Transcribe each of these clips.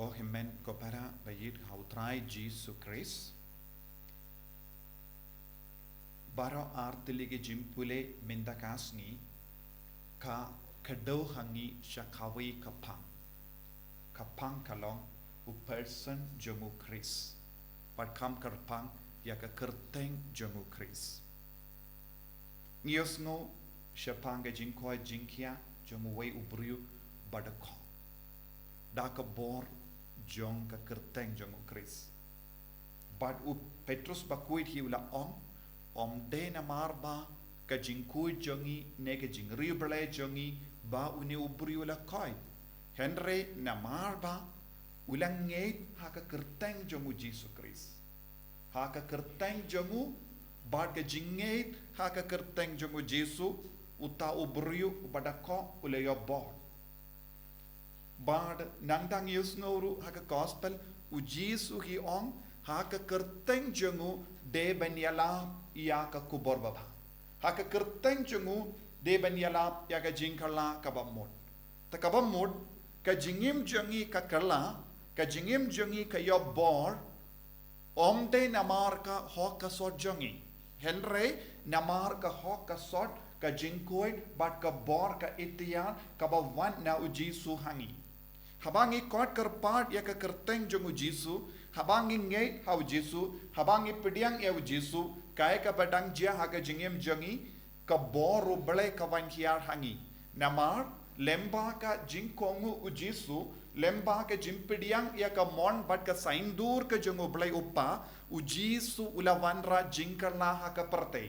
ko himen ko para bayit hautrai Jesus Christ baro artilige jimpule mendakasni ka kado hangi shakawi kapang kalong u person jomu Christ pat kam karpang ya ka kerteng jomu Christ ngios ngo shapanga jinkoi jinkia jomu wei ubriu badako daka bor jong ka kerteng jomu Christ but u Petrus bakuit hiula om de na marba ka jinkui jongi ne ka jingri bele jongi ba uni ubriu la koi Henry na marba ulang ngeit ha ka kerteng jomu Jesus Christ ha ka kerteng jomu bad ka jingeit ha ka kerteng jomu Jesus uta ubriu badako uleyo bor bad nangdang yusnoru ha ka gospel u Jesus hi ong ha ka kerteng jomu de banyala ya ka kubor baba ha ka kerteng jomu de banyala ya ka jingkala ka bamod ta ka bamod ka jingim jongi ka kala ka jingim jongi ka yo bor omde namar ka ho ka sot jongi Henry namar ka ho ka sot ka jingkoi bat ka bor ka itian ka ba wan na u Jisu hangi habangi kot kerpat ya ka kerteng jongu Jisu habangi ngei ha u Jisu habangi pediang ya u Jisu kai ka badang jia ha ka jingim jongi ka bor u bele ka wan hiar hangi namar lemba ka jingkongu u Jisu lemba ka jimpediang ya ka mon bat ka saindur ka jongu blai uppa u Jisu ulawanra jingkarla ha ka perte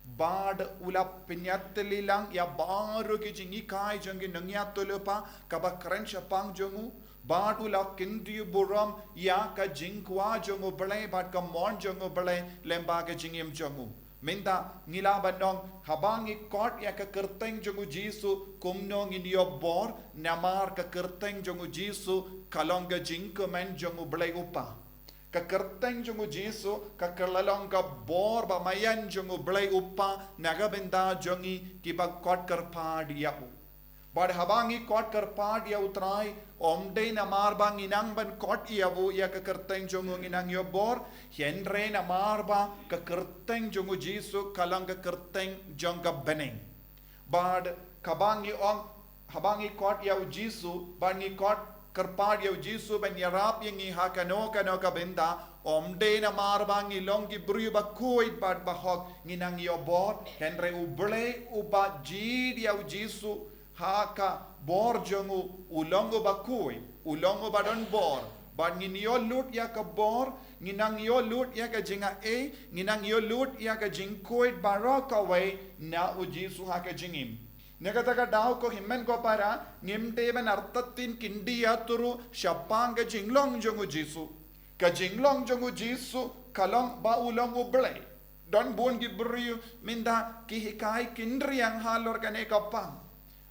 bad ula pinyatlilang ya baru ki jingi kai jongi nangyatulupa ka ba kren pang jongu bad ula kindri buram ya ka jingkwa jongu blai bat ka mon jongu blai lemba ka jingim jongu minta ngila bandong habangi kot ya ka kerteng jongu Jisu kumno ngindio bor namar ka kerteng jongu Jisu kalong ka jingko men jongu blai upa ka kerteng jongu Jisu ka kalalong ka bor ba mayan jongu blai upa naga benda jongi ki ba kot kerpa dia u bad habangi kot kerpa dia utrai omde namar ba nginang ban kot iawu ya ka kerteng jongu nginang yo bor Henry namar ba ka kerteng jongu Jisu kalang ka kerteng jong ka beneng bad kabangi ong habangi kot ya u Jisu bangi kot kerpa dia u Jisu ban yarap yang ha kano ka benda omde namar ba ngilong ki bru ba kuit bad ba hok nginang yo bor Henry u ble u ba ji dia u Jisu haka bor jongu ulongo bakui ulongo badon bor ban nginio lut ya ka bor nginang yo lut ya ka jinga nginang yo lut ya ka jingkoit baraka way na u Jisu haka jingim negataka daw ko himmen ko para ngimte ben artatin kindi yaturu shapang ka jinglong jongu Jisu ka jinglong jongu Jisu kalong ba ulongo blay don bon gi bru minda ki hikai kindri yang halor kane kapang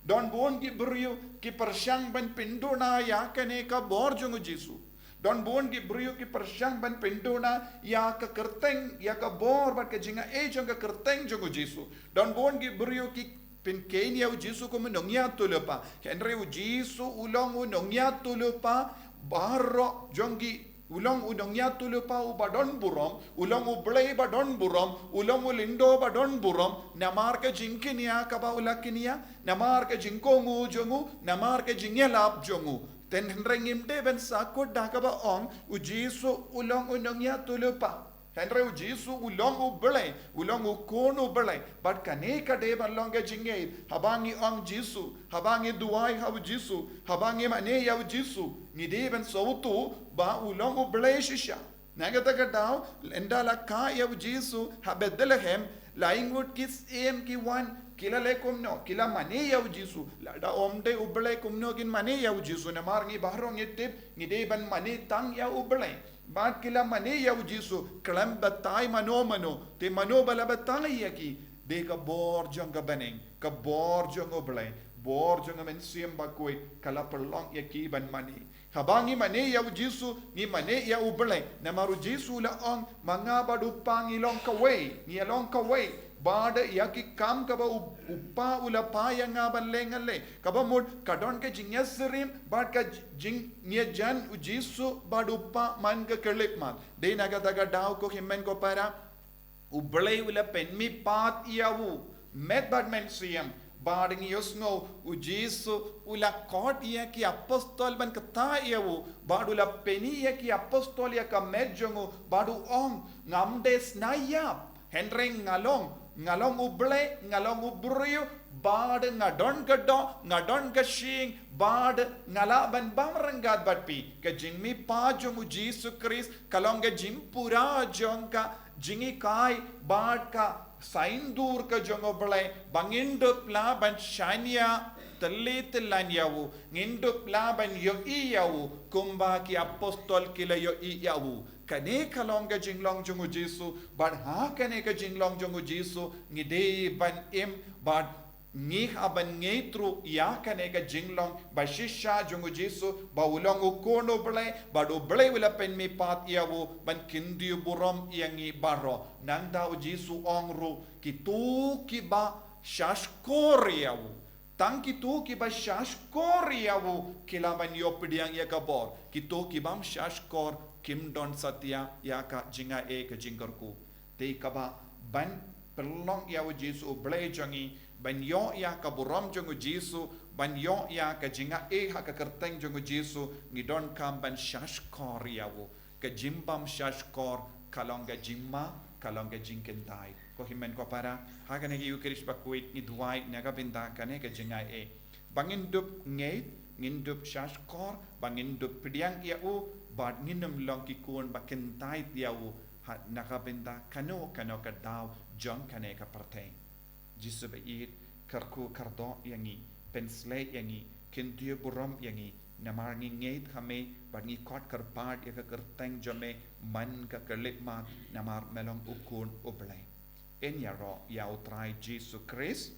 don bon ki beriu ki persyang ban pinduna ya kane ka bor jongu Jisu don bon ki beriu ki persyang ban pinduna ya ka kerteng ya ka bor bat ka jinga jong ka kerteng jongu Jisu don bon ki beriu ki pin kenya u Jisu ko menongya tulupa Henry u Jisu ulong u nongya tulupa baro jongi ulong udong ya tulupa u badon burom ulong u blay badon burom ulong u lindo badon burom namar ka jinkinia ka ba ulakinia namar ka jinkongu jongu namar ka jingelap jongu ten hrengim de ben sakot da ka ba ong u Jisu ulong udong ya tulupa Henry u Jisu ulong u blay ulong u kono blay but kane ka de ban long ka jinge habangi ong Jisu habangi duai ha u Jisu habangi mane ya u Jisu ngide ben sautu ba ulong u blay shisha nagataka daw endala ka ya u Jisu ha Bethlehem laingut kis ki wan kila lekum no kila mane ya u Jisu lada omde u blay kumno kin mane ya u Jisu namar ngi bahro ngitip ngide ban mane tang ya u blay Bat kila mane ya u Jisu kelam batai mano te mano bala batai yaki de ka bor jong ka beneng ka bor jong oblay bor jong men siem bakoi kala perlong yaki ban mane habangi mane ya u Jisu ni mane ya u blay namaru Jisu la ong mga badupang ilong ka way ni along ka way bad yaki kam kaba upa ulapa yang abalengale kaba mod kadon ke jingyasrim bad ka jing nia jan ujisu bad upa man ka kelip mat de naga daga daw ko himmen ko para ublay ula penmi pat iawu met bad men siem bading yosno ujisu ula kot ia ki apostol ban kata iawu badula peni ia ki apostol ia ka medjongu badu ong ngamdes nayap henreng ngalong uble ngalong ubriu bad ngadon gashing bad ngalaban bamrangad batpi ke jingmi pa jongu jisu kris kalong ke jimpura jongka jingi kai bad ka saindur ka jongo blai bangindup la ban shania telit lanyawu ngindup la ban yo iyawu kumba ki apostol kila yo iyawu kane kalong ka jinglong jongo jisu bad ha kane ka jinglong jongo jisu ngide ban im bad ngih aban ngetru ya kane ka jinglong ba shisha jongo jisu ba ulong ukono blai badu blai wala pen mi pat yawu ban kindiu burom yangi baro nang dau jisu ongru kitu kiba shashkoriawu tang kitu kiba shashkoriawu kilaban yopidiang ya kabor kitu kibam shashkor kim don satya ya ka jinga e ka jingkarku te kaba ban perlong yawu jisu blai jangi ban yo ya ka buram jongo jisu ban yo ya ka jinga e ha ka kerteng jongo jisu ngidon kam ban shashkor yawu ka jimbam shashkor kalonga jimma kalonga jinkentai ko himen ko para ha ka negi ukrish bakuit ni duai naga binda kane ka jinga e bangindup ngeindup shashkor bangindup pidiang yau bad nginum long ki kun bakentai yawu ha naga binda kano ka daw jong kane ka parteng jisu ba it karku kardo yangi pensle yangi kintiu buram yangi namar ngi ngeit khame bar ngi kot karpad ya ka kerteng jame man ka kelip mat namar melong ukun ublai en ya ro ya utrai jisu Christ